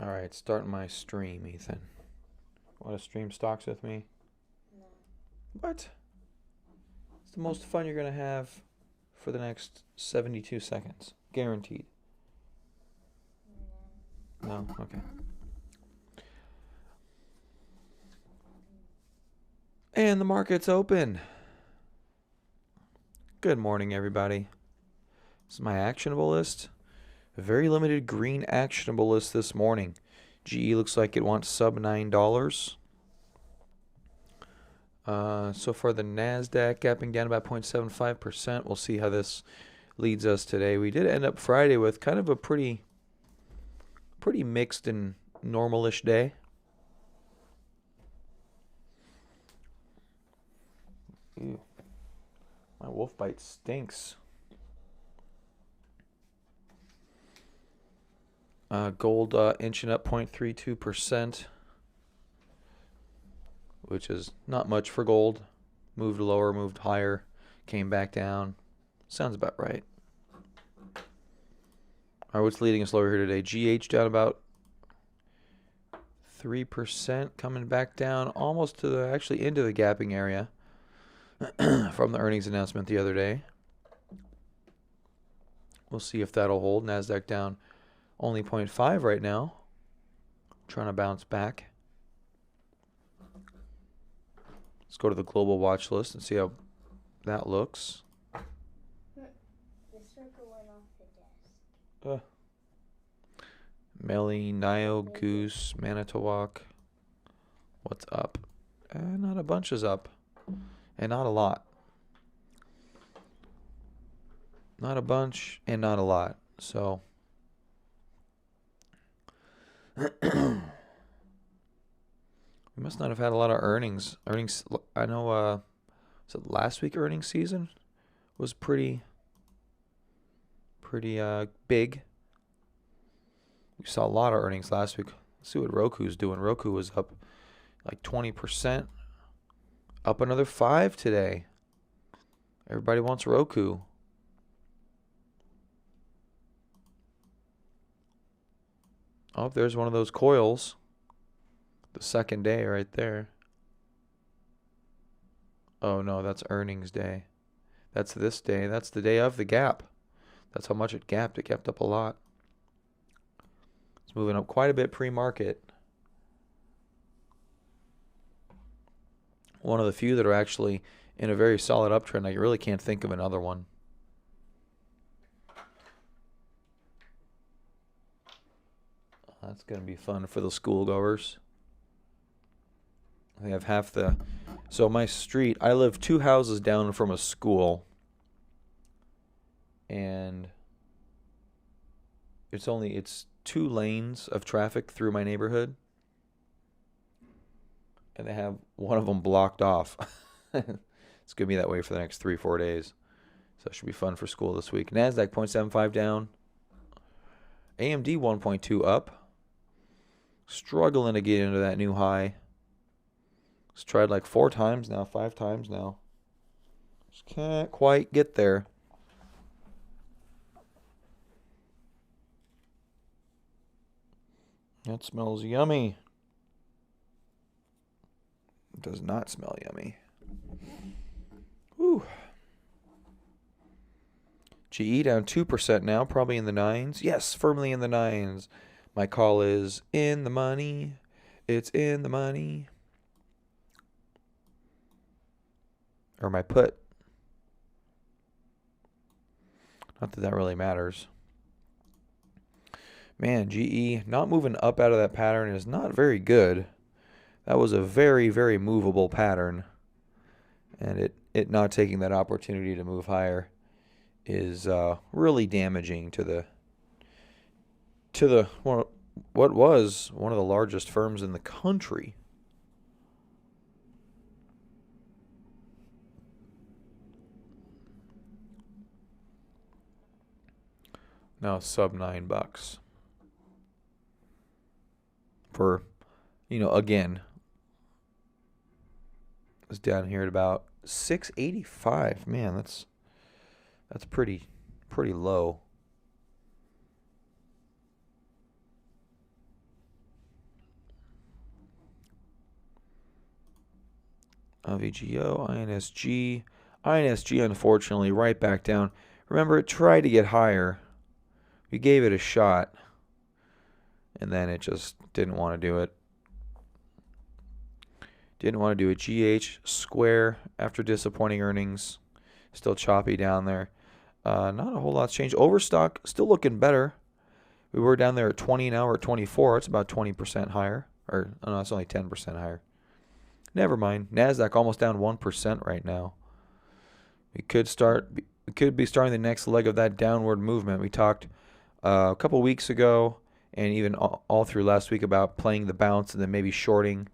All right, starting my stream, Ethan. Want to stream stocks with me? No. What? It's the most fun you're going to have for the next 72 seconds. Guaranteed. No? Okay. And the market's open. Good morning, everybody. This is my actionable list. A very limited green actionable list this morning. GE looks like it wants sub $9. So far, the NASDAQ gapping down about 0.75%. We'll see how this leads us today. We did end up Friday with kind of a pretty mixed and normalish day. Ew. My wolf bite stinks. Gold inching up 0.32%, which is not much for gold. Moved lower, moved higher, came back down. Sounds about right. All right, what's leading us lower here today? GH down about 3%, coming back down almost to actually into the gapping area from the earnings announcement the other day. We'll see if that'll hold. NASDAQ down only 0.5 right now. Trying to bounce back. Let's go to the global watch list and see how that looks. The circle went off the desk. Melly, Nio, Goose, Manitowoc. What's up? Not a bunch is up. And not a lot. Not a bunch and not a lot. So we must not have had a lot of earnings. I know, was it last week earnings season was pretty big. We saw a lot of earnings last week. Let's see what Roku's doing. Roku was up like 20%. Up another 5 today. Everybody wants Roku. Oh, there's one of those coils. The second day right there. Oh, no, that's earnings day. That's this day. That's the day of the gap. That's how much it gapped. It gapped up a lot. It's moving up quite a bit pre-market. One of the few that are actually in a very solid uptrend. I really can't think of another one. That's going to be fun for the schoolgoers. They have half the... So my street, I live 2 houses down from a school. And it's 2 lanes of traffic through my neighborhood. And they have one of them blocked off. It's going to be that way for the next 3-4 days. So it should be fun for school this week. NASDAQ 0.75 down. AMD 1.2 up. Struggling to get into that new high. It's tried like 4 times now, 5 times now. Just can't quite get there. That smells yummy. It does not smell yummy. Whew. GE down 2% now, probably in the 9s. Yes, firmly in the 9s. My call is in the money. It's in the money. Or my put. Not that that really matters. Man, GE not moving up out of that pattern is not very good. That was a very, very movable pattern. And it not taking that opportunity to move higher is really damaging to the what was one of the largest firms in the country. Now sub $9 for, again, it's down here at about 685. Man, that's pretty low. VGO, INSG. INSG, unfortunately, right back down. Remember, it tried to get higher. We gave it a shot, and then it just didn't want to do it. Didn't want to do it. GH, Square, after disappointing earnings. Still choppy down there. Not a whole lot's changed. Overstock, still looking better. We were down there at 20, now we're at 24. It's about 20% higher. Or, oh no, it's only 10% higher. Never mind. NASDAQ almost down 1% right now. We could be starting the next leg of that downward movement. We talked a couple weeks ago and even all through last week about playing the bounce and then maybe shorting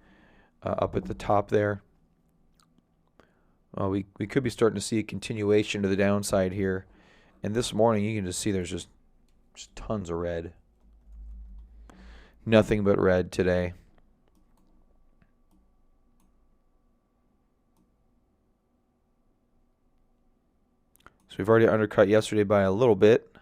up at the top there. We could be starting to see a continuation to the downside here. And this morning you can just see there's just tons of red. Nothing but red today. So we've already undercut yesterday by a little bit.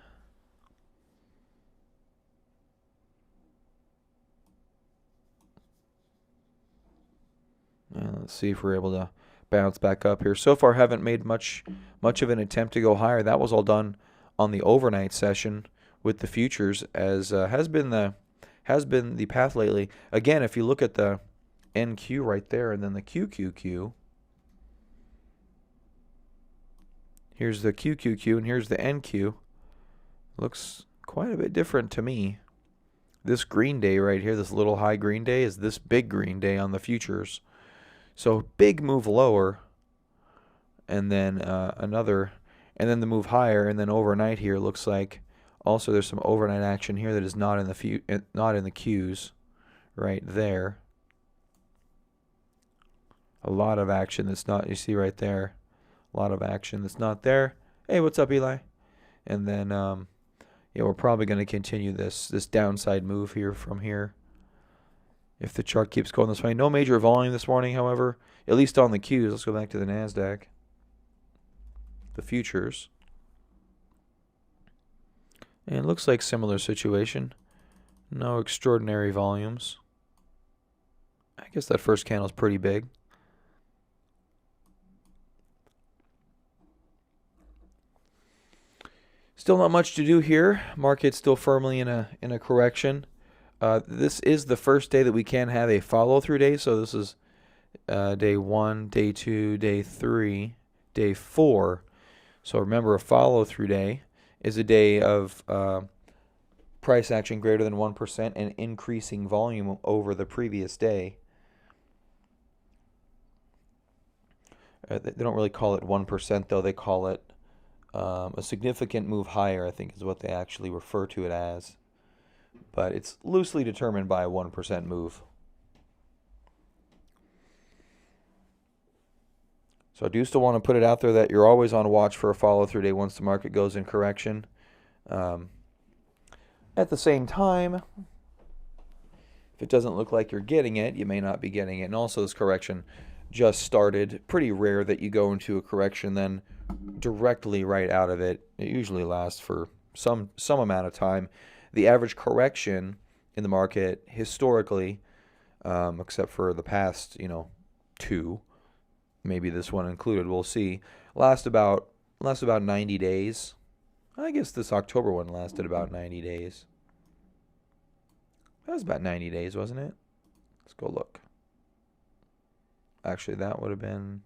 And let's see if we're able to bounce back up here. So far haven't made much of an attempt to go higher. That was all done on the overnight session with the futures, as has been the path lately. Again, if you look at the NQ right there and then the QQQ, here's the QQQ and here's the NQ. Looks quite a bit different to me. This green day right here, this little high green day, is this big green day on the futures. So big move lower, and then another, and then the move higher, and then overnight here looks like also there's some overnight action here that is not in the not in the Qs, right there. A lot of action that's not, you see right there, a lot of action that's not there. Hey, what's up, Eli? And then yeah, we're probably going to continue this downside move here from here. If the chart keeps going this way. No major volume this morning, however, at least on the Qs. Let's go back to the NASDAQ. The futures. And it looks like similar situation. No extraordinary volumes. I guess that first candle is pretty big. Still not much to do here. Market's still firmly in a correction. This is the first day that we can have a follow-through day. So this is day 1, day 2, day 3, day 4. So remember, a follow-through day is a day of price action greater than 1% and increasing volume over the previous day. They don't really call it 1%, though. They call it a significant move higher, I think is what they actually refer to it as. But it's loosely determined by a 1% move. So I do still want to put it out there that you're always on watch for a follow-through day once the market goes in correction. At the same time, if it doesn't look like you're getting it, you may not be getting it. And also this correction just started. Pretty rare that you go into a correction then directly right out of it. It usually lasts for some amount of time. The average correction in the market historically, except for the past, 2, maybe this one included, we'll see, lasts about 90 days. I guess this October one lasted about 90 days. That was about 90 days, wasn't it? Let's go look. Actually, that would have been,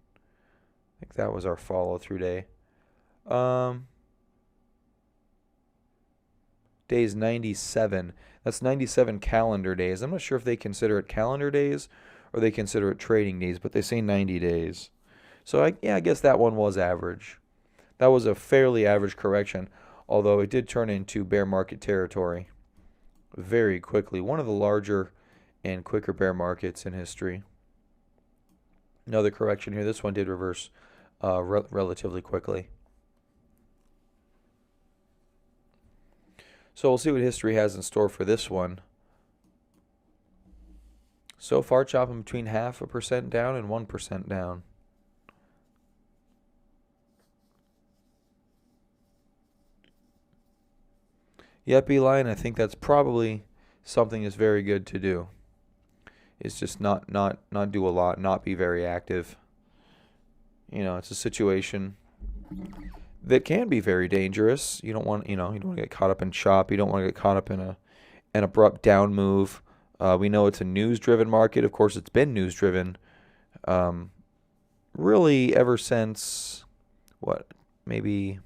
I think that was our follow-through day. Days 97. That's 97 calendar days. I'm not sure if they consider it calendar days or they consider it trading days, but they say 90 days. So I guess that one was average. That was a fairly average correction, although it did turn into bear market territory very quickly. One of the larger and quicker bear markets in history. Another correction here. This one did reverse relatively quickly. So we'll see what history has in store for this one. So far, chopping between 0.5% down and 1% down. Yep, Eli, and I think that's probably something that's very good to do. Is just not do a lot, not be very active. It's a situation that can be very dangerous. You don't want, you don't want to get caught up in chop. You don't want to get caught up in an abrupt down move. We know it's a news-driven market. Of course, it's been news-driven, um, really ever since what? Maybe.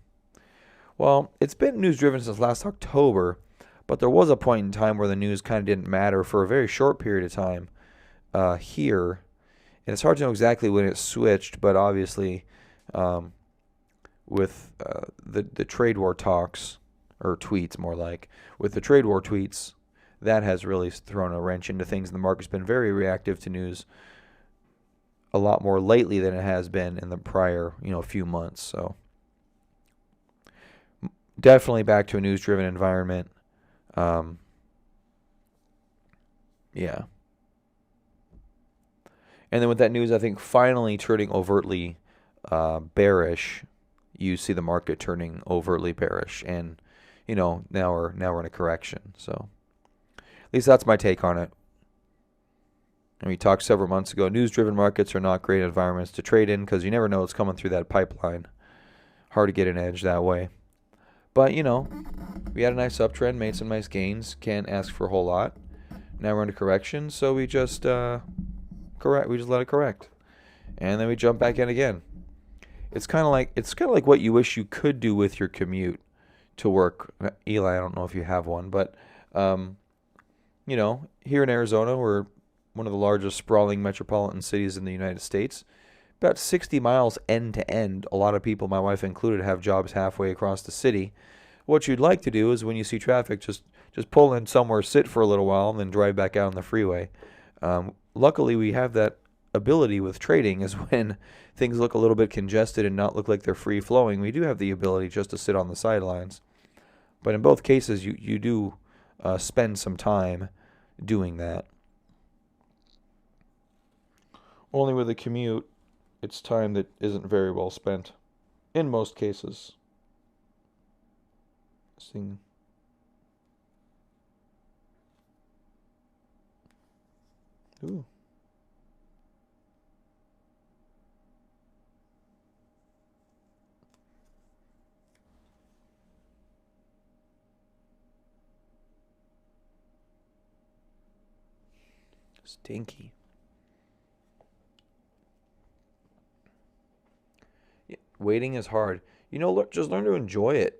Well, it's been news-driven since last October, but there was a point in time where the news kind of didn't matter for a very short period of time here, and it's hard to know exactly when it switched. But obviously, um, with the trade war talks, or tweets more like, with the trade war tweets, that has really thrown a wrench into things. And the market's been very reactive to news a lot more lately than it has been in the prior, few months. So definitely back to a news-driven environment. Um, yeah. And then with that news, I think finally turning overtly bearish, you see the market turning overtly bearish, and now we're in a correction. So at least that's my take on it. And we talked several months ago. News-driven markets are not great environments to trade in because you never know what's coming through that pipeline. Hard to get an edge that way. But we had a nice uptrend, made some nice gains. Can't ask for a whole lot. Now we're into correction, so we just correct. We just let it correct, and then we jump back in again. It's kind of like what you wish you could do with your commute to work. Eli, I don't know if you have one, but here in Arizona, we're one of the largest sprawling metropolitan cities in the United States. About 60 miles end to end. A lot of people, my wife included, have jobs halfway across the city. What you'd like to do is when you see traffic, just pull in somewhere, sit for a little while, and then drive back out on the freeway. Luckily, we have that ability with trading is when things look a little bit congested and not look like they're free flowing. We do have the ability just to sit on the sidelines. But in both cases, you do spend some time doing that. Only with a commute, it's time that isn't very well spent. In most cases. Sing. Ooh. Stinky. Yeah, waiting is hard. Just learn to enjoy it.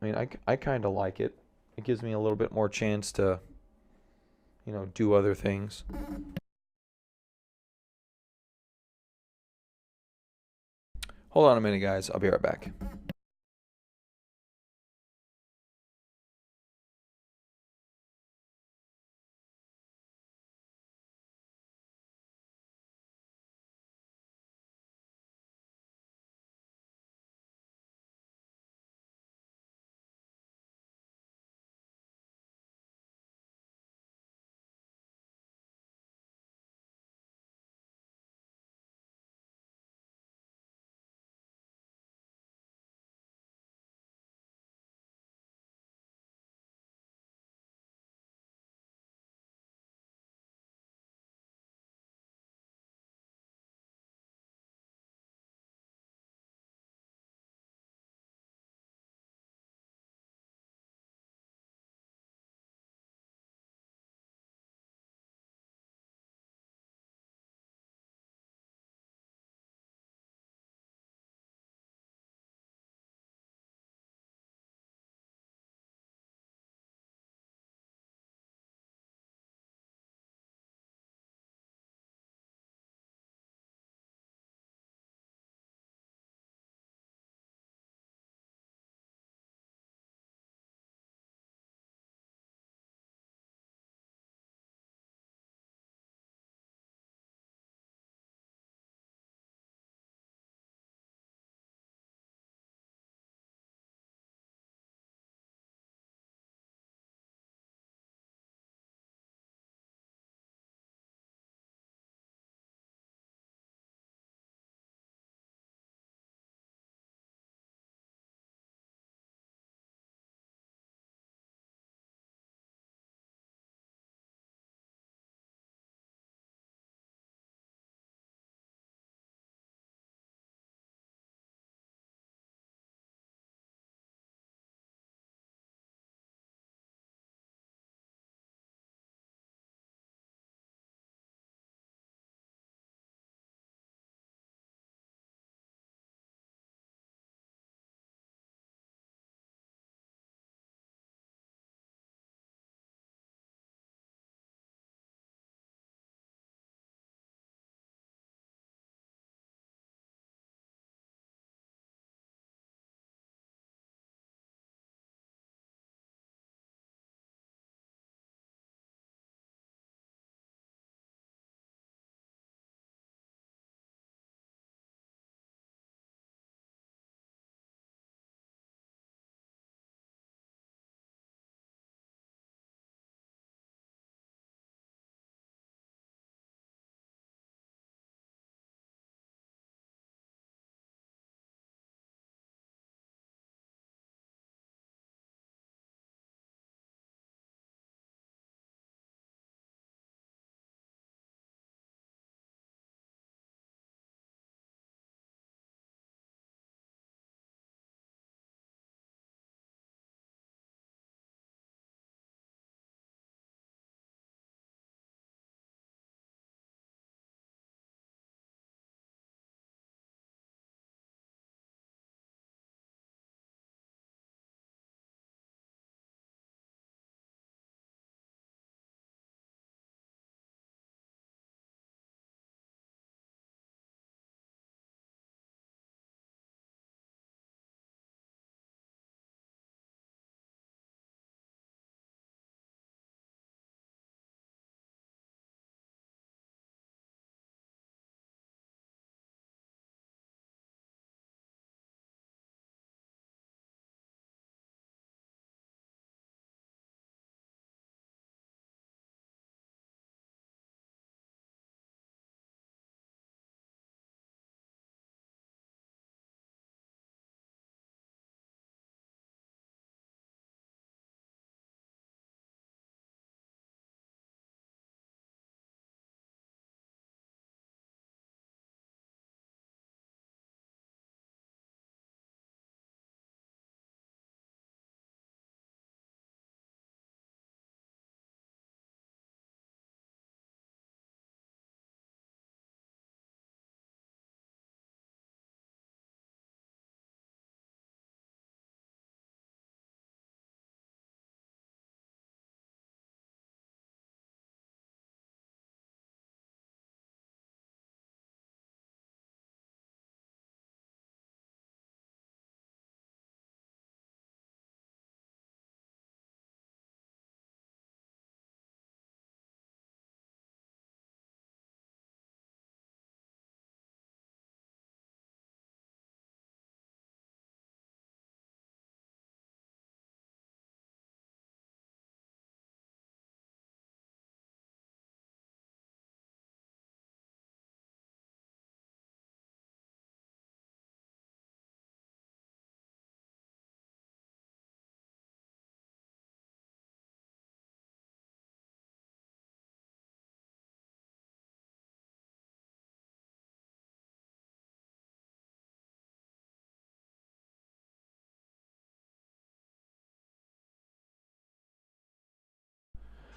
I mean, I kind of like it. It gives me a little bit more chance to, do other things. Hold on a minute, guys. I'll be right back.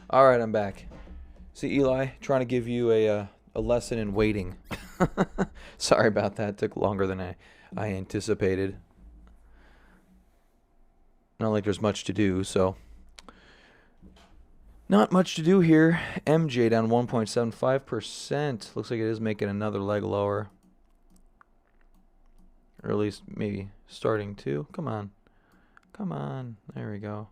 All right, I'm back. See, Eli, trying to give you a lesson in waiting. Sorry about that. It took longer than I anticipated. Not like there's much to do, so. Not much to do here. MJ down 1.75%. Looks like it is making another leg lower. Or at least maybe starting to. Come on. Come on. There we go.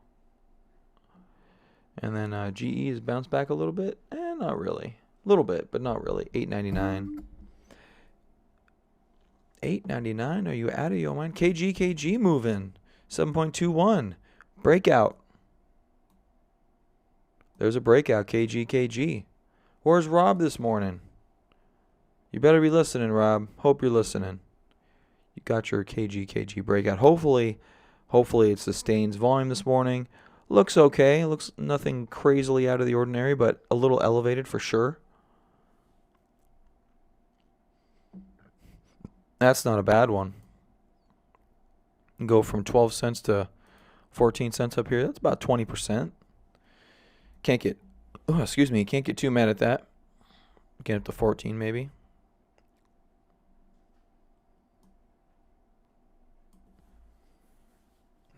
And then GE has bounced back a little bit. Not really. A little bit, but not really. 8.99. 8.99. Are you out of your mind? KG moving. 7.21. Breakout. There's a breakout. KG. Where's Rob this morning? You better be listening, Rob. Hope you're listening. You got your KG breakout. Hopefully it sustains volume this morning. Looks okay. Looks nothing crazily out of the ordinary, but a little elevated for sure. That's not a bad one. Go from 12 cents to 14 cents up here. That's about 20%. Can't get too mad at that. Get up to 14 maybe.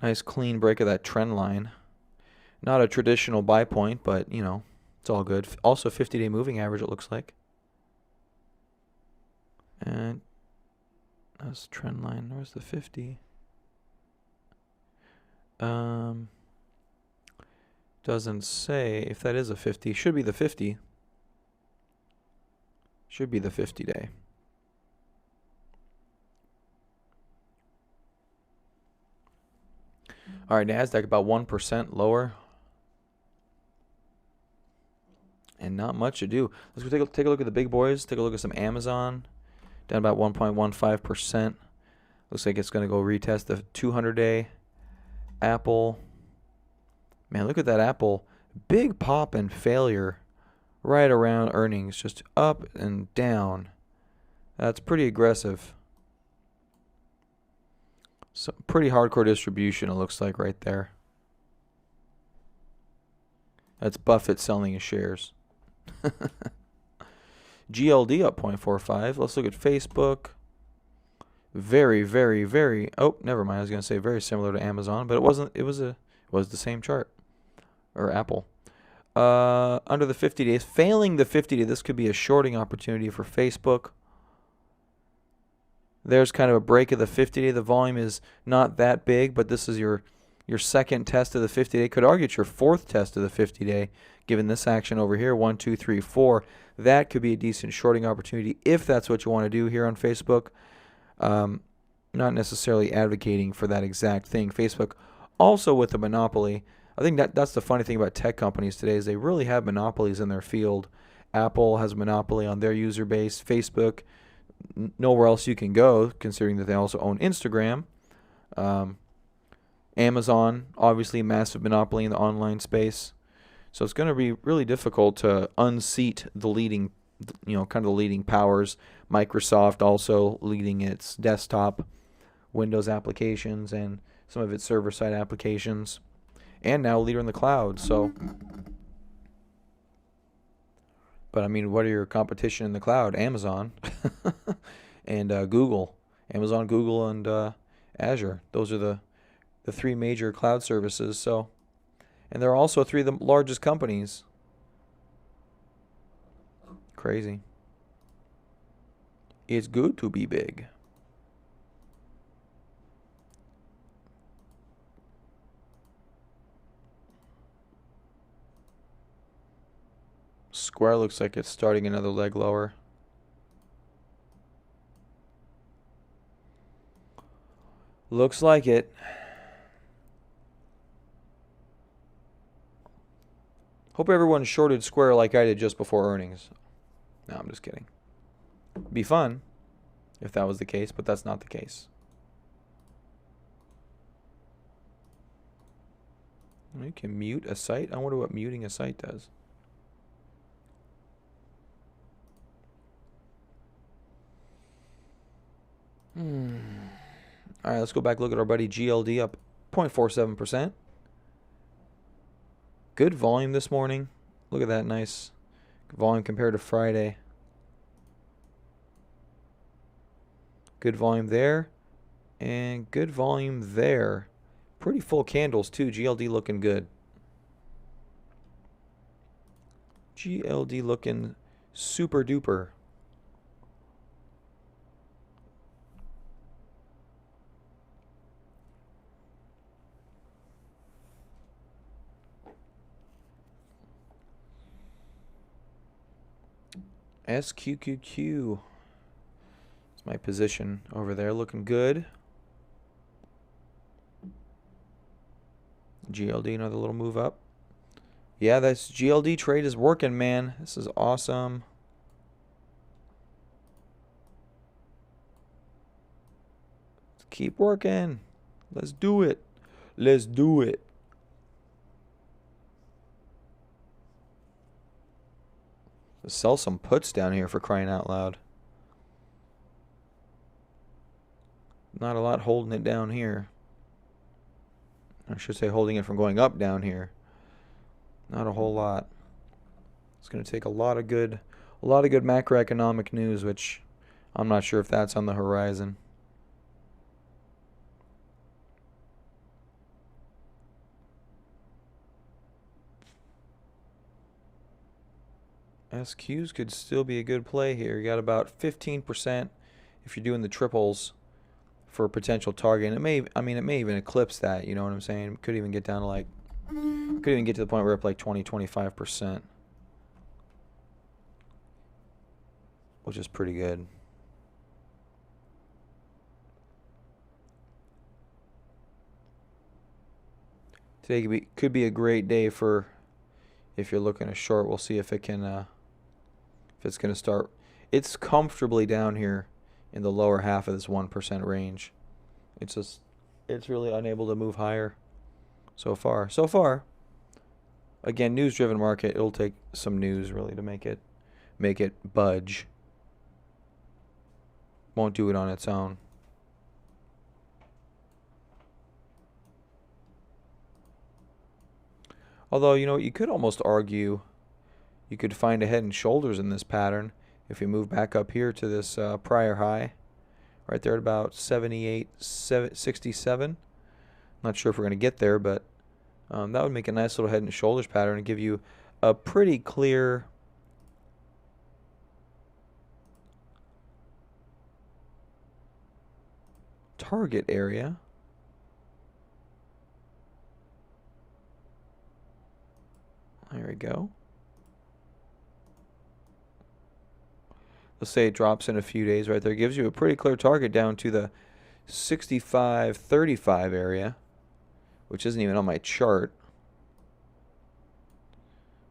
Nice clean break of that trend line. Not a traditional buy point, but, you know, it's all good. Also 50-day moving average, it looks like. And that's trend line. Where's the 50? Doesn't say if that is a 50. Should be the 50. Should be the 50-day. All right, NASDAQ about 1% lower. And not much to do. Let's go take a look at the big boys. Take a look at some Amazon. Down about 1.15%. Looks like it's going to go retest the 200-day. Apple. Man, look at that Apple. Big pop and failure right around earnings. Just up and down. That's pretty aggressive. So pretty hardcore distribution, it looks like, right there. That's Buffett selling his shares. GLD up 0.45. Let's look at Facebook. Very, very, very. Oh, never mind. I was going to say very similar to Amazon, but it wasn't. It was the same chart, or Apple. Under the 50 days, failing the 50 day, this could be a shorting opportunity for Facebook. There's kind of a break of the 50 day. The volume is not that big, but this is your second test of the 50 day. Could argue it's your fourth test of the 50 day, given this action over here. 1, 2, 3, 4. That could be a decent shorting opportunity if that's what you want to do here on Facebook. Not necessarily advocating for that exact thing. Facebook also with a monopoly. I think that's the funny thing about tech companies today is they really have monopolies in their field. Apple has a monopoly on their user base. Facebook, nowhere else you can go, considering that they also own Instagram. Amazon, obviously a massive monopoly in the online space. So it's going to be really difficult to unseat the leading, kind of the leading powers. Microsoft also leading its desktop Windows applications and some of its server-side applications. And now leader in the cloud. So, but I mean, what are your competition in the cloud? Amazon and Google. Amazon, Google, and Azure. Those are the three major cloud services. So, and they're also three of the largest companies. Crazy. It's good to be big. Square looks like it's starting another leg lower. Looks like it. Hope everyone shorted Square like I did just before earnings. No, I'm just kidding. Be fun if that was the case, but that's not the case. You can mute a site. I wonder what muting a site does. All right, let's go back look at our buddy GLD up 0.47%. Good volume this morning. Look at that nice volume compared to Friday. Good volume there. And good volume there. Pretty full candles too. GLD looking good. GLD looking super duper. SQQQ. It's my position over there looking good. GLD, another little move up. Yeah, this GLD trade is working, man. This is awesome. Let's keep working. Let's do it. Let's do it. Let's sell some puts down here, for crying out loud. Not a lot holding it down here. I should say holding it from going up down here. Not a whole lot. It's going to take a lot of good macroeconomic news, which I'm not sure if that's on the horizon. SQs could still be a good play here. You got about 15% if you're doing the triples for a potential target. And it may even eclipse that, you know what I'm saying? Could even get down to like, could even get to the point where it's like 20-25%, which is pretty good. Today could be a great day for, if you're looking to short. We'll see if it can, if it's going to start. It's comfortably down here in the lower half of this 1% range. It's really unable to move higher so far. Again, news-driven market. It'll take some news really to make it budge. Won't do it on its own. Although, you know, you could almost argue you could find a head and shoulders in this pattern if we move back up here to this prior high. Right there at about 78.67. Not sure if we're going to get there, but that would make a nice little head and shoulders pattern and give you a pretty clear target area. There we go. Let's say it drops in a few days right there. It gives you a pretty clear target down to the 65.35 area, which isn't even on my chart.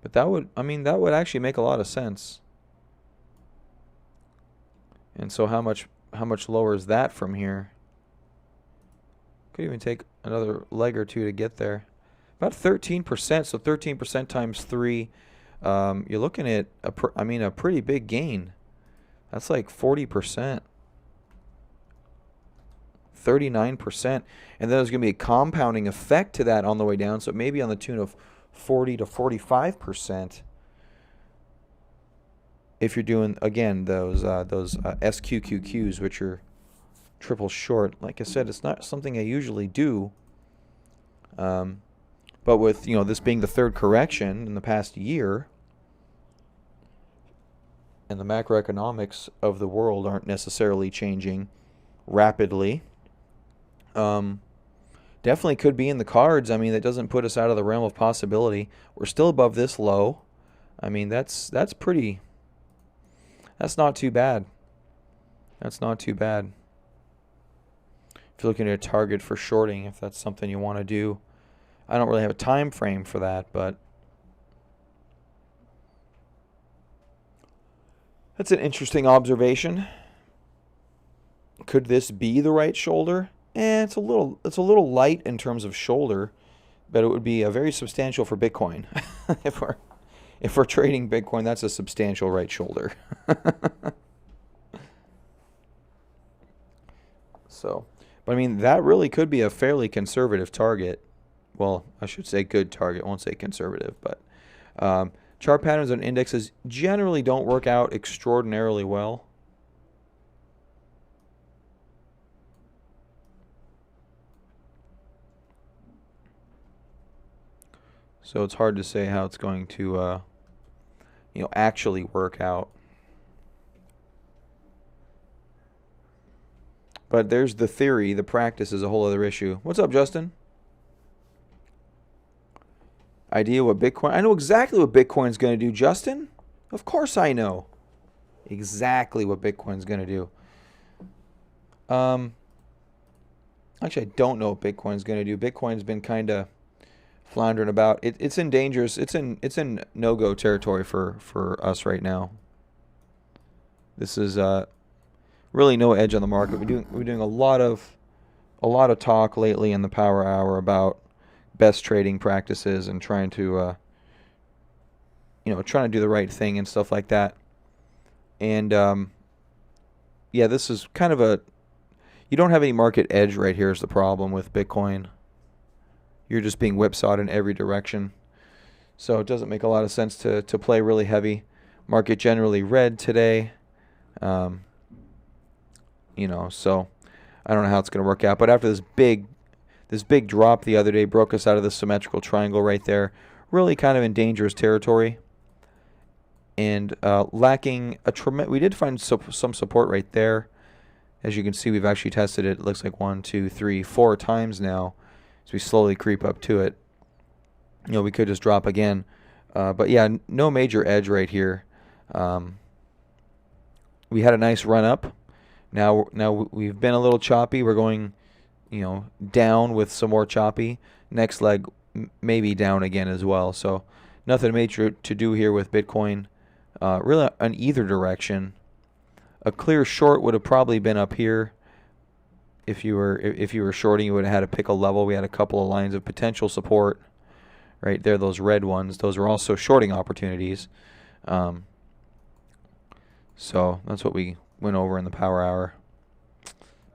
But that would actually make a lot of sense. And so how much lower is that from here? Could even take another leg or two to get there. About 13%, so 13% times 3. You're looking at a pretty big gain. That's like 40%. 39%. And then there's going to be a compounding effect to that on the way down, so maybe on the tune of 40 to 45%. If you're doing, again, those SQQQs, which are triple short. Like I said, it's not something I usually do. But with, you know, this being the third correction in the past year, and the macroeconomics of the world aren't necessarily changing rapidly, definitely could be in the cards. I mean, that doesn't put us out of the realm of possibility. We're still above this low. I mean, that's not too bad. That's not too bad. If you're looking at a target for shorting, if that's something you want to do. I don't really have a time frame for that, but that's an interesting observation. Could this be the right shoulder? It's a little light in terms of shoulder, but it would be a very substantial for Bitcoin. if we're trading Bitcoin, that's a substantial right shoulder. So, but I mean, that really could be a fairly conservative target. Well, I should say good target. I won't say conservative, but Chart patterns on indexes generally don't work out extraordinarily well. So it's hard to say how it's going to, actually work out. But there's the theory. The practice is a whole other issue. What's up, Justin? Idea what Bitcoin... I know exactly what Bitcoin's going to do, Justin. Of course I know exactly what Bitcoin's going to do. Actually, I don't know what Bitcoin's going to do. Bitcoin's been kind of floundering about. It's in dangerous. It's in no-go territory for us right now. This is really no edge on the market. We're doing a lot of talk lately in the Power Hour about best trading practices and trying to do the right thing and stuff like that. And this is kind of you don't have any market edge right here is the problem with Bitcoin. You're just being whipsawed in every direction. So it doesn't make a lot of sense to play really heavy. Market generally red today. So I don't know how it's going to work out. But after this big drop the other day, broke us out of the symmetrical triangle right there. Really kind of in dangerous territory. And lacking we did find some support right there. As you can see, we've actually tested it. It looks like 1, 2, 3, 4 times now. As we slowly creep up to it. We could just drop again. But yeah, no major edge right here. We had a nice run up. Now we've been a little choppy. We're going, down with some more choppy. Next leg maybe down again as well. So nothing major to do here with Bitcoin. Really on either direction. A clear short would have probably been up here. If you were shorting, you would have had to pick a level. We had a couple of lines of potential support right there. Those red ones. Those are also shorting opportunities. So that's what we went over in the Power Hour,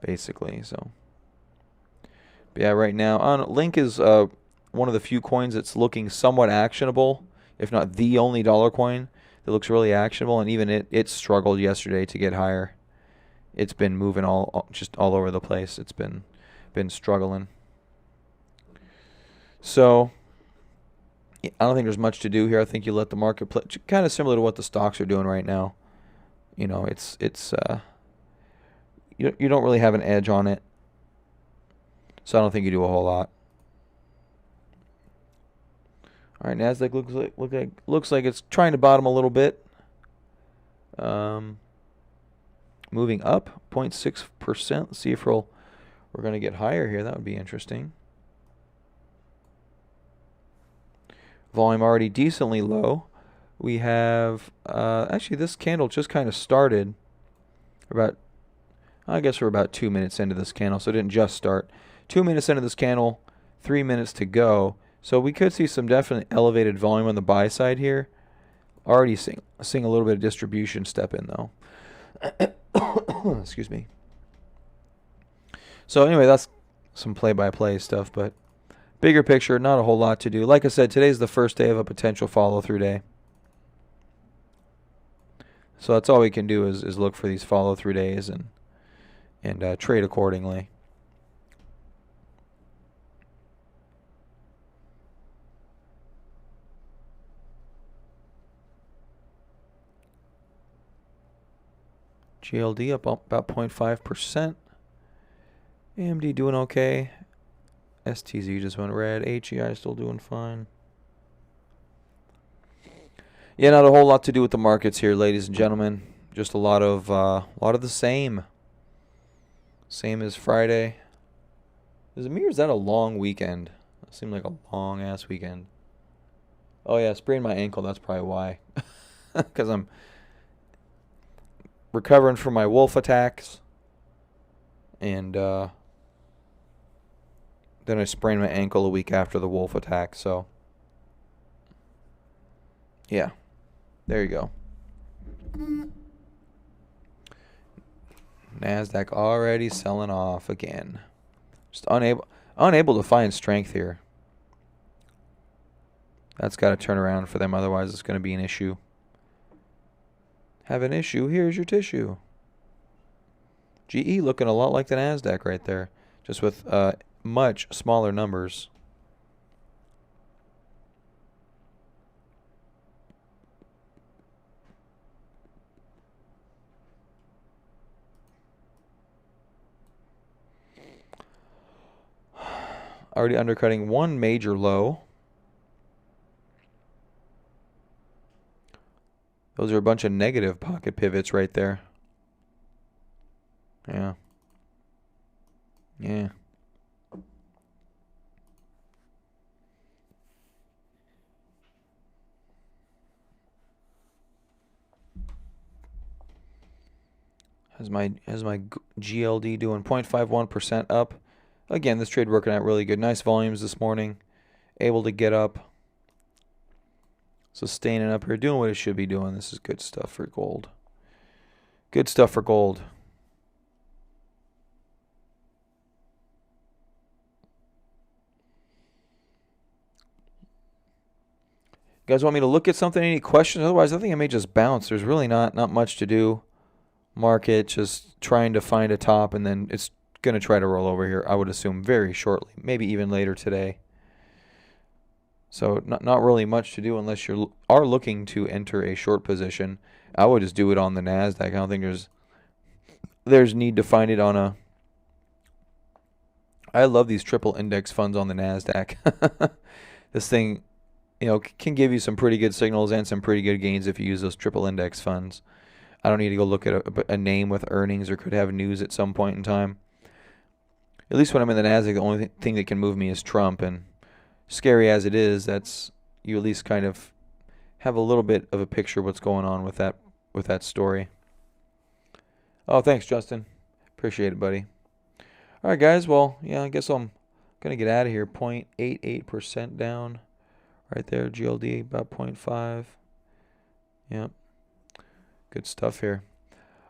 basically. So, but yeah, right now, Link is one of the few coins that's looking somewhat actionable, if not the only dollar coin that looks really actionable. And even it struggled yesterday to get higher. It's been moving all over the place. It's been struggling. So I don't think there's much to do here. I think you let the market play, kind of similar to what the stocks are doing right now. It's you don't really have an edge on it. So I don't think you do a whole lot. All right, Nasdaq looks like it's trying to bottom a little bit. Moving up 0.6%. Let's see if we're going to get higher here. That would be interesting. Volume already decently low. We have actually this candle just kind of started. I guess we're about 2 minutes into this candle, so it didn't just start. 2 minutes into this candle, 3 minutes to go. So we could see some definite elevated volume on the buy side here. Already seeing a little bit of distribution step in though. Excuse me. So anyway, that's some play-by-play stuff, but bigger picture, not a whole lot to do. Like I said, today's the first day of a potential follow-through day. So that's all we can do is look for these follow-through days and trade accordingly. GLD up about 0.5%. AMD doing okay. STZ just went red. HEI still doing fine. Yeah, not a whole lot to do with the markets here, ladies and gentlemen. Just a lot of the same. Same as Friday. Is that a long weekend? It seemed like a long ass weekend. Oh yeah, sprained my ankle. That's probably why. Because I'm recovering from my wolf attacks, and then I sprained my ankle a week after the wolf attack. So yeah, there you go. Nasdaq already selling off again. Just unable to find strength here. That's got to turn around for them. Otherwise, it's going to be an issue. Have an issue? Here's your tissue. GE looking a lot like the NASDAQ right there, just with much smaller numbers. Already undercutting one major low. Those are a bunch of negative pocket pivots right there. Yeah. Yeah. How's my GLD doing? 0.51% up. Again, this trade working out really good. Nice volumes this morning. Able to get up. Sustaining up here. Doing what it should be doing. This is good stuff for gold. Good stuff for gold. You guys want me to look at something? Any questions? Otherwise, I think I may just bounce. There's really not much to do. Market just trying to find a top, and then it's going to try to roll over here, I would assume, very shortly. Maybe even later today. So not really much to do unless you are looking to enter a short position. I would just do it on the NASDAQ. I don't think there's need to find it on a... I love these triple index funds on the NASDAQ. This thing, can give you some pretty good signals and some pretty good gains if you use those triple index funds. I don't need to go look at a name with earnings or could have news at some point in time. At least when I'm in the NASDAQ, the only thing that can move me is Trump. And scary as it is, that's you at least kind of have a little bit of a picture of what's going on with that story. Oh, thanks, Justin. Appreciate it, buddy. All right, guys. Well, yeah, I guess I'm going to get out of here. 0.88% down right there. GLD about 0.5. Yep. Good stuff here.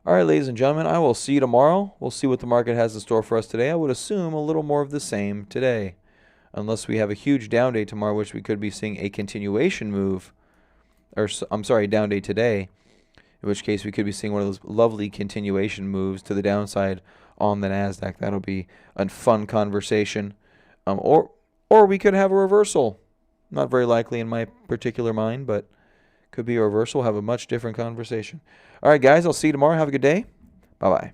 All right, ladies and gentlemen, I will see you tomorrow. We'll see what the market has in store for us today. I would assume a little more of the same today, unless we have a huge down day tomorrow, which we could be seeing a continuation move, down day today, in which case we could be seeing one of those lovely continuation moves to the downside on the NASDAQ. That'll be a fun conversation. Or we could have a reversal. Not very likely in my particular mind, but could be a reversal. Have a much different conversation. All right, guys, I'll see you tomorrow. Have a good day. Bye-bye.